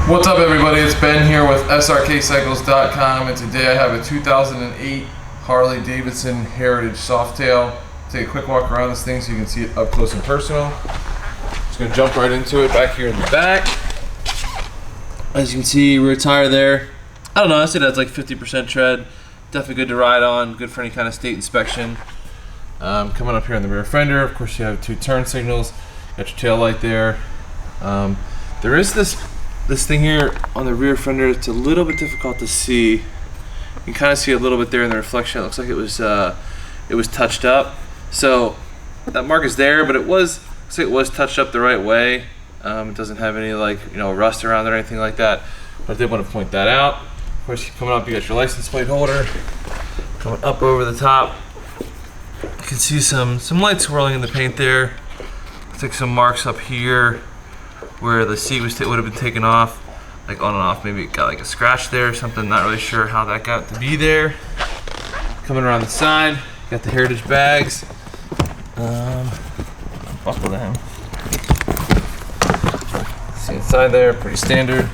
What's up, everybody? It's Ben here with Srkcycles.com, and today I have a 2008 Harley Davidson Heritage Softail. Take a quick walk around this thing so you can see it up close and personal. Just gonna jump right into it back here in the back. As you can see, rear tire there. I don't know, I say that's like 50% tread. Definitely good to ride on, good for any kind of state inspection. Coming up here on the rear fender, of course you have two turn signals. Got your tail light there. There is this thing here on the rear fender. It's a little bit difficult to see. You can kind of see a little bit there in the reflection. It looks like it was touched up. So that mark is there, but looks like it was touched up the right way. It doesn't have any rust around it or anything like that. But I did want to point that out. Of course, coming up, you got your license plate holder. Coming up over the top, you can see some light swirling in the paint there. Looks like some marks up here where the seat would have been taken off, like on and off. Maybe it got like a scratch there or something. Not really sure how that got to be there. Coming around the side, got the Heritage bags. Buckle them. See inside there, pretty standard.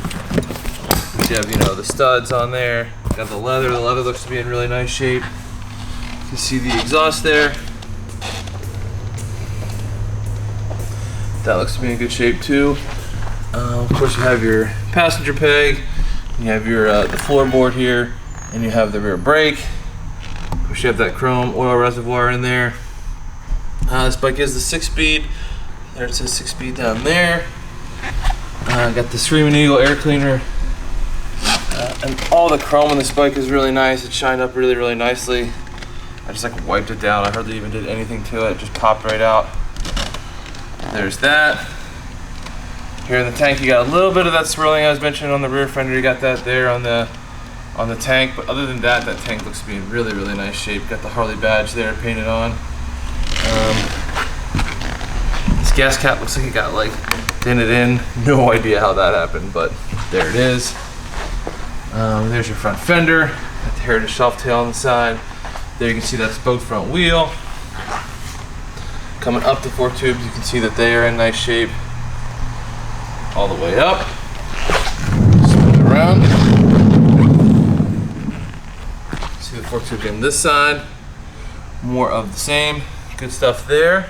You have, the studs on there. Got the leather. The leather looks to be in really nice shape. You can see the exhaust there. That looks to be in good shape too. Of course, you have your passenger peg, you have your the floorboard here, and you have the rear brake. Of course, you have that chrome oil reservoir in there. This bike is the 6-speed. There it says 6-speed down there. Got the Screaming Eagle air cleaner, and all the chrome on this bike is really nice. It shined up really, really nicely. I just wiped it down. I hardly even did anything to it. It just popped right out. There's that. Here in the tank, you got a little bit of that swirling I was mentioning on the rear fender. You got that there on the tank, but other than that, that tank looks to be in really, really nice shape. Got the Harley badge there painted on. This gas cap looks like it got dented in. No idea how that happened, but there it is. There's your front fender. Got the Heritage Softail on the side. There you can see that's both front wheel. Coming up the 4 tubes, you can see that they are in nice shape. All the way up. Spin it around. See the 4 tube on this side. More of the same. Good stuff there.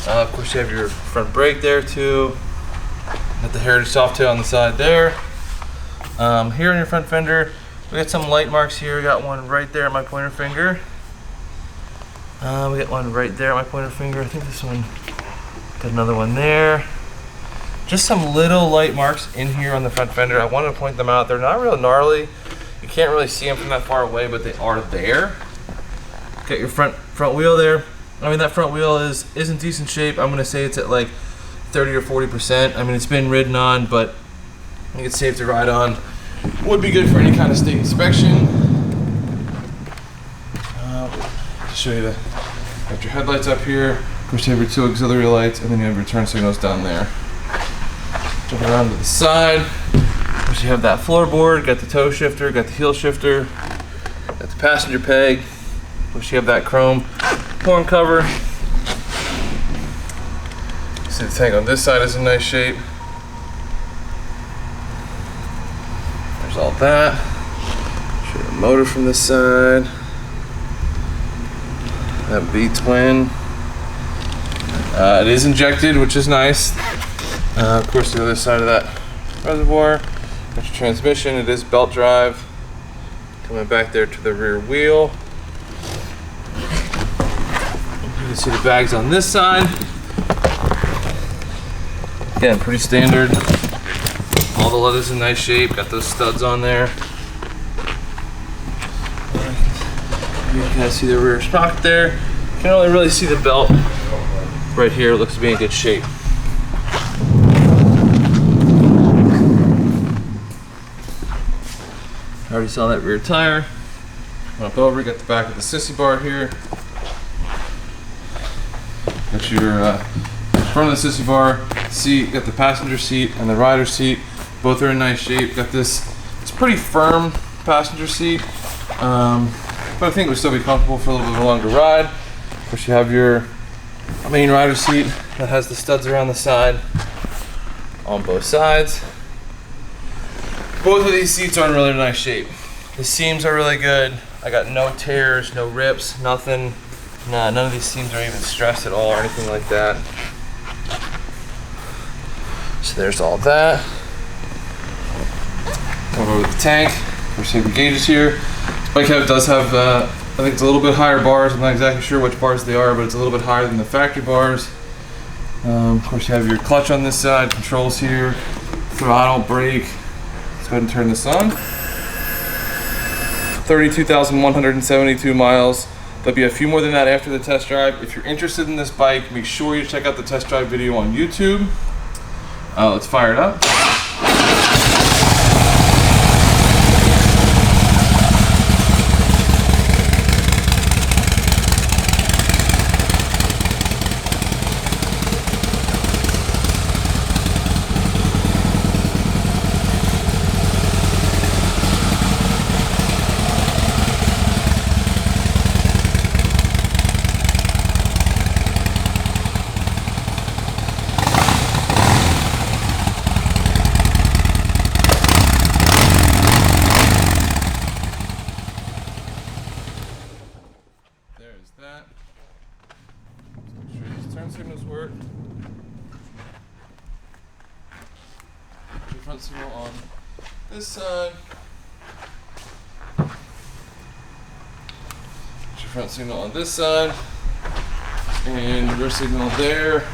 Of course, you have your front brake there too. Got the Heritage Softail on the side there. Here on your front fender, we got some light marks here. We got one right there at my pointer finger. We got one right there at my pointer finger. I think this one got another one there. Just some little light marks in here on the front fender. I wanted to point them out. They're not real gnarly. You can't really see them from that far away, but they are there. Got your front wheel there. I mean, that front wheel is in decent shape. I'm gonna say it's at 30 or 40%. I mean, it's been ridden on, but I think it's safe to ride on. Would be good for any kind of state inspection. To show you got your headlights up here. Of course, you have your 2 auxiliary lights, and then you have your turn signals down there. Jumping around to the side. Of course, you have that floorboard. Got the toe shifter. Got the heel shifter. Got the passenger peg. Of course, you have that chrome horn cover. See the tank on this side is in nice shape. There's all that. Show you the motor from this side. That V-twin. It is injected, which is nice. Of course, the other side of that reservoir. Got your transmission. It is belt drive. Coming back there to the rear wheel. You can see the bags on this side. Again, pretty standard. All the leather's in nice shape. Got those studs on there. You can kind of see the rear sprocket there. You can only really see the belt right here. It looks to be in good shape. I already saw that rear tire. Up over, got the back of the sissy bar here. Got your front of the sissy bar seat. Got the passenger seat and the rider seat. Both are in nice shape. Got this. It's pretty firm passenger seat. But I think it would still be comfortable for a little bit of a longer ride. Of course, you have your main rider seat that has the studs around the side on both sides. Both of these seats are in really nice shape. The seams are really good. I got no tears, no rips, nothing. Nah, none of these seams are even stressed at all or anything like that. So there's all that. Come over to the tank. We're saving gauges here. This bike does have, I think it's a little bit higher bars. I'm not exactly sure which bars they are, but it's a little bit higher than the factory bars. Of course, you have your clutch on this side, controls here, throttle, brake. Let's go ahead and turn this on. 32,172 miles. There'll be a few more than that after the test drive. If you're interested in this bike, make sure you check out the test drive video on YouTube. Let's fire it up. There's that. Make sure these turn signals work. Put your front signal on this side. Put your front signal on this side. And reverse signal there.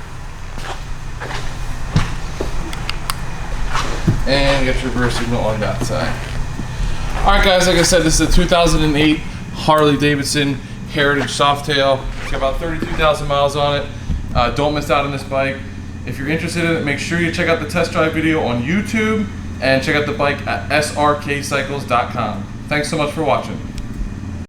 And get your reverse signal on that side. Alright guys, like I said, this is a 2008 Harley Davidson Heritage Softail. It's got about 32,000 miles on it. Don't miss out on this bike. If you're interested in it, make sure you check out the test drive video on YouTube and check out the bike at srkcycles.com. Thanks so much for watching.